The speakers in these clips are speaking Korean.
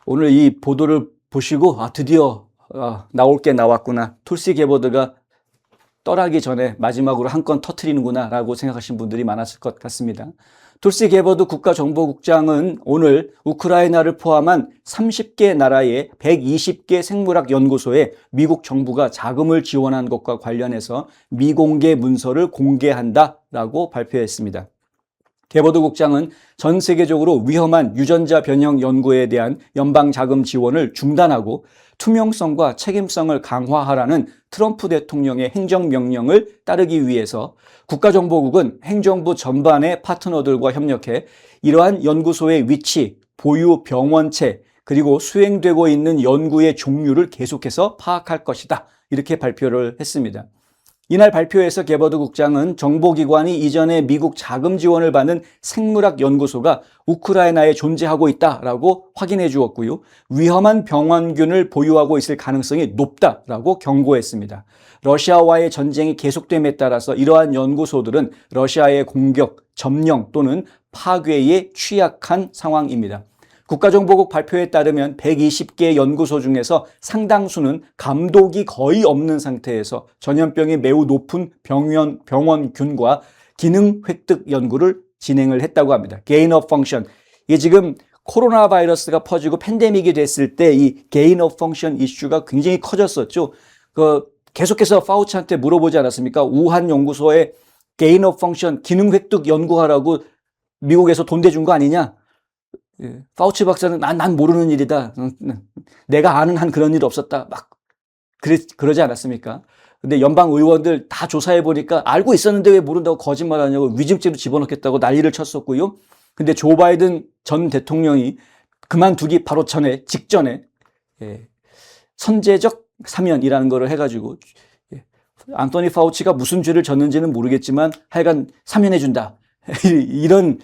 오늘 이 보도를 보시고 드디어 나올 게 나왔구나. tulsi gebord가 떠나기 전에 마지막으로 한 건 터트리는구나 라고 생각하신 분들이 많았을 것 같습니다. tulsi gebord 국가정보국장은 오늘 우크라이나를 포함한 30개 나라의 120개 생물학 연구소에 미국 정부가 자금을 지원한 것과 관련해서 미공개 문서를 공개한다라고 발표했습니다. 게버드 국장은 전 세계적으로 위험한 유전자 변형 연구에 대한 연방 자금 지원을 중단하고 투명성과 책임성을 강화하라는 트럼프 대통령의 행정명령을 따르기 위해서 국가정보국은 행정부 전반의 파트너들과 협력해 이러한 연구소의 위치, 보유 병원체, 그리고 수행되고 있는 연구의 종류를 계속해서 파악할 것이다. 이렇게 발표를 했습니다. 이날 발표에서 게버드 국장은 정보기관이 이전에 미국 자금 지원을 받는 생물학 연구소가 우크라이나에 존재하고 있다라고 확인해 주었고요. 위험한 병원균을 보유하고 있을 가능성이 높다라고 경고했습니다. 러시아와의 전쟁이 계속됨에 따라서 이러한 연구소들은 러시아의 공격, 점령 또는 파괴에 취약한 상황입니다. 국가정보국 발표에 따르면 120개 연구소 중에서 상당수는 감독이 거의 없는 상태에서 전염병이 매우 높은 병원균과 기능 획득 연구를 진행을 했다고 합니다. Gain of function. 이게 지금 코로나 바이러스가 퍼지고 팬데믹이 됐을 때 이 gain of function 이슈가 굉장히 커졌었죠. 계속해서 파우치한테 물어보지 않았습니까? 우한 연구소에 gain of function, 기능 획득 연구하라고 미국에서 돈 대준 거 아니냐? 파우치 박사는 난 모르는 일이다. 내가 아는 한 그런 일 없었다. 막 그러지 않았습니까? 근데 연방 의원들 다 조사해 보니까 알고 있었는데 왜 모른다고 거짓말하냐고 위증죄로 집어넣겠다고 난리를 쳤었고요. 근데 조 바이든 전 대통령이 그만두기 바로 직전에 선제적 사면이라는 거를 해가지고 안토니 파우치가 무슨 죄를 졌는지는 모르겠지만 하여간 사면해 준다. 이런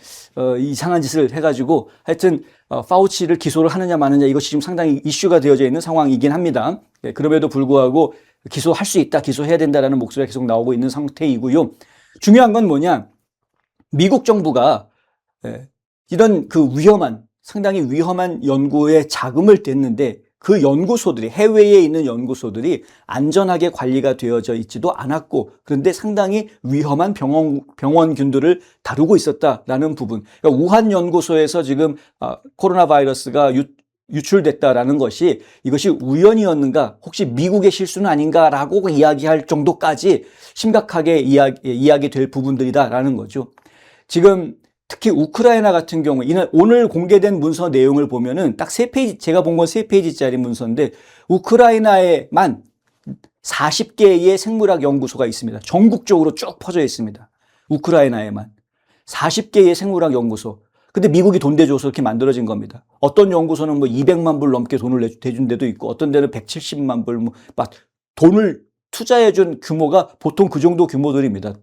이상한 짓을 해가지고 하여튼 파우치를 기소를 하느냐 마느냐 이것이 지금 상당히 이슈가 되어져 있는 상황이긴 합니다. 그럼에도 불구하고 기소할 수 있다, 기소해야 된다라는 목소리가 계속 나오고 있는 상태이고요. 중요한 건 뭐냐? 미국 정부가 이런 상당히 위험한 연구에 자금을 댔는데 그 연구소들이, 해외에 있는 연구소들이 안전하게 관리가 되어져 있지도 않았고, 그런데 상당히 위험한 병원균들을 다루고 있었다라는 부분. 그러니까 우한 연구소에서 지금 코로나 바이러스가 유출됐다라는 것이 이것이 우연이었는가, 혹시 미국의 실수는 아닌가라고 이야기할 정도까지 심각하게 이야기될 부분들이다라는 거죠. 지금 특히 우크라이나 같은 경우 오늘 공개된 문서 내용을 보면은 딱 3페이지, 제가 본 건 3페이지짜리 문서인데 우크라이나에만 40개의 생물학 연구소가 있습니다. 전국적으로 쭉 퍼져 있습니다. 우크라이나에만 40개의 생물학 연구소. 근데 미국이 돈 대줘서 이렇게 만들어진 겁니다. 어떤 연구소는 200만 불 넘게 돈을 대준 데도 있고 어떤 데는 170만 불 막 돈을 투자해준 규모가 보통 그 정도 규모들입니다.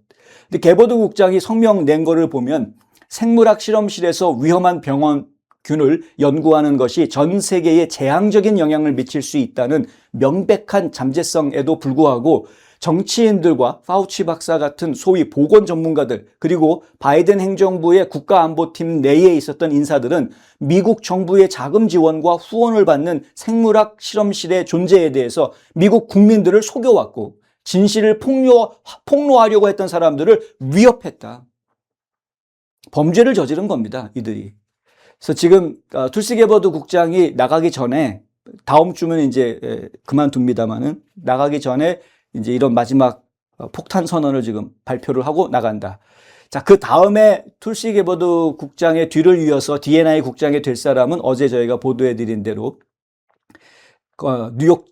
근데 게버드 국장이 성명 낸 거를 보면 생물학 실험실에서 위험한 병원균을 연구하는 것이 전 세계에 재앙적인 영향을 미칠 수 있다는 명백한 잠재성에도 불구하고 정치인들과 파우치 박사 같은 소위 보건 전문가들 그리고 바이든 행정부의 국가안보팀 내에 있었던 인사들은 미국 정부의 자금 지원과 후원을 받는 생물학 실험실의 존재에 대해서 미국 국민들을 속여왔고 진실을 폭로하려고 했던 사람들을 위협했다. 범죄를 저지른 겁니다, 이들이. 그래서 지금 tulsi gebord 국장이 나가기 전에 다음 주면 이제 그만둡니다만은 나가기 전에 이제 이런 마지막 폭탄 선언을 지금 발표를 하고 나간다. 자, 그 다음에 tulsi gebord 국장의 뒤를 이어서 D&I 국장이 될 사람은 어제 저희가 보도해드린 대로 뉴욕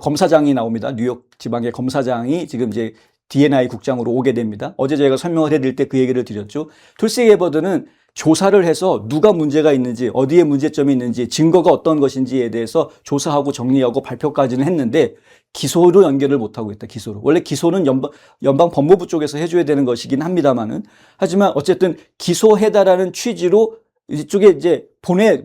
검사장이 나옵니다. 뉴욕 지방의 검사장이 지금 이제 D&I 국장으로 오게 됩니다. 어제 저희가 설명을 해드릴 때 그 얘기를 드렸죠. tulsi gebord는 조사를 해서 누가 문제가 있는지, 어디에 문제점이 있는지, 증거가 어떤 것인지에 대해서 조사하고 정리하고 발표까지는 했는데 기소로 연결을 못하고 있다. 기소로. 원래 기소는 연방 법무부 쪽에서 해줘야 되는 것이긴 합니다만은 하지만 어쨌든 기소해달라는 취지로 이쪽에 이제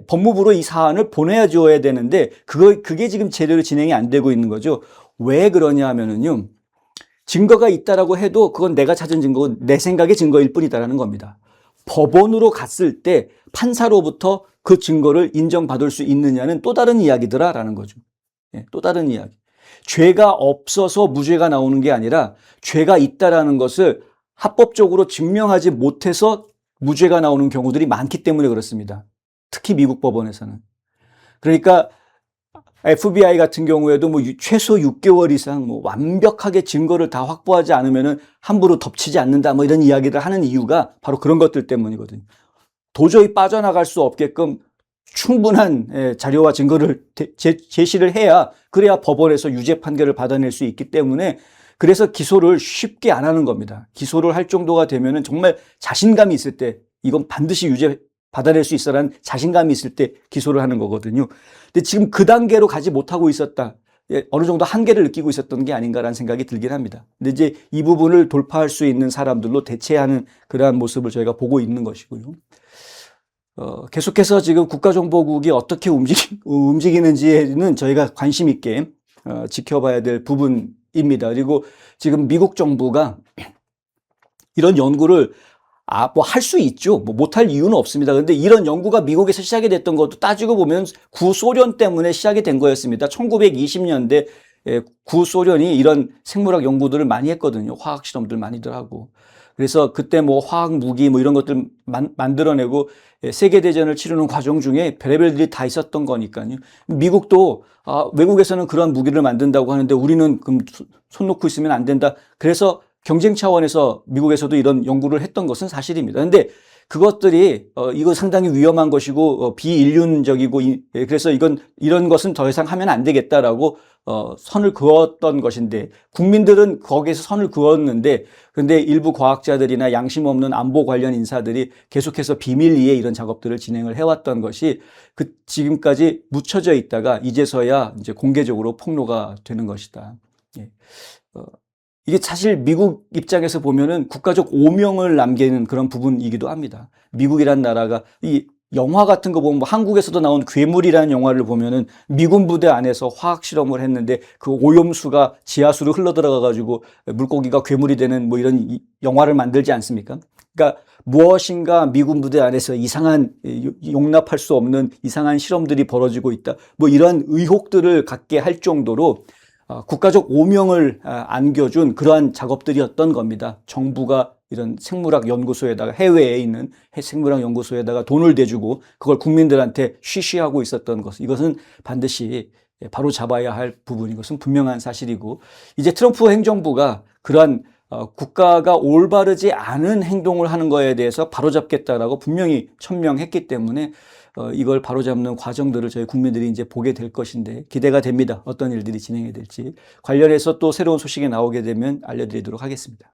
법무부로 이 사안을 보내줘야 되는데 그게 지금 제대로 진행이 안 되고 있는 거죠. 왜 그러냐 하면은요. 증거가 있다라고 해도 그건 내가 찾은 증거고 내 생각의 증거일 뿐이다라는 겁니다. 법원으로 갔을 때 판사로부터 그 증거를 인정받을 수 있느냐는 또 다른 이야기더라라는 거죠. 예, 또 다른 이야기. 죄가 없어서 무죄가 나오는 게 아니라 죄가 있다라는 것을 합법적으로 증명하지 못해서 무죄가 나오는 경우들이 많기 때문에 그렇습니다. 특히 미국 법원에서는. 그러니까 FBI 같은 경우에도 뭐 최소 6개월 이상 뭐 완벽하게 증거를 다 확보하지 않으면은 함부로 덮치지 않는다 뭐 이런 이야기를 하는 이유가 바로 그런 것들 때문이거든요. 도저히 빠져나갈 수 없게끔 충분한 자료와 증거를 제시를 해야 그래야 법원에서 유죄 판결을 받아낼 수 있기 때문에 그래서 기소를 쉽게 안 하는 겁니다. 기소를 할 정도가 되면은 정말 자신감이 있을 때 이건 반드시 유죄 받아낼 수 있어라는 자신감이 있을 때 기소를 하는 거거든요. 근데 지금 그 단계로 가지 못하고 있었다. 어느 정도 한계를 느끼고 있었던 게 아닌가라는 생각이 들긴 합니다. 근데 이제 이 부분을 돌파할 수 있는 사람들로 대체하는 그러한 모습을 저희가 보고 있는 것이고요. 계속해서 지금 국가정보국이 어떻게 움직이는지에는 저희가 관심 있게 지켜봐야 될 부분입니다. 그리고 지금 미국 정부가 이런 연구를 뭐 할 수 있죠. 뭐 못할 이유는 없습니다. 그런데 이런 연구가 미국에서 시작이 됐던 것도 따지고 보면 구소련 때문에 시작이 된 거였습니다. 1920년대 구소련이 이런 생물학 연구들을 많이 했거든요. 화학 실험들 많이들 하고. 그래서 그때 뭐 화학 무기 뭐 이런 것들 만들어내고 세계대전을 치르는 과정 중에 별의별 일이 다 있었던 거니까요. 미국도 외국에서는 그런 무기를 만든다고 하는데 우리는 그럼 손 놓고 있으면 안 된다. 그래서 경쟁 차원에서 미국에서도 이런 연구를 했던 것은 사실입니다. 그런데 그것들이 이거 상당히 위험한 것이고 비인륜적이고 그래서 이런 것은 더 이상 하면 안 되겠다라고 선을 그었던 것인데 국민들은 거기에서 선을 그었는데 근데 일부 과학자들이나 양심 없는 안보 관련 인사들이 계속해서 비밀리에 이런 작업들을 진행을 해왔던 것이 지금까지 묻혀져 있다가 이제서야 이제 공개적으로 폭로가 되는 것이다. 예. 이게 사실 미국 입장에서 보면은 국가적 오명을 남기는 그런 부분이기도 합니다. 미국이란 나라가 이 영화 같은 거 보면 뭐 한국에서도 나온 괴물이라는 영화를 보면은 미군 부대 안에서 화학 실험을 했는데 그 오염수가 지하수로 흘러 들어가 가지고 물고기가 괴물이 되는 뭐 이런 영화를 만들지 않습니까? 그러니까 무엇인가 미군 부대 안에서 이상한 용납할 수 없는 이상한 실험들이 벌어지고 있다. 뭐 이런 의혹들을 갖게 할 정도로 국가적 오명을 안겨준 그러한 작업들이었던 겁니다. 정부가 이런 생물학 연구소에다가 해외에 있는 생물학 연구소에다가 돈을 대주고 그걸 국민들한테 쉬쉬하고 있었던 것. 이것은 반드시 바로 잡아야 할 부분인 것은 분명한 사실이고 이제 트럼프 행정부가 그러한 국가가 올바르지 않은 행동을 하는 거에 대해서 바로잡겠다라고 분명히 천명했기 때문에 이걸 바로잡는 과정들을 저희 국민들이 이제 보게 될 것인데 기대가 됩니다. 어떤 일들이 진행이 될지. 관련해서 또 새로운 소식이 나오게 되면 알려드리도록 하겠습니다.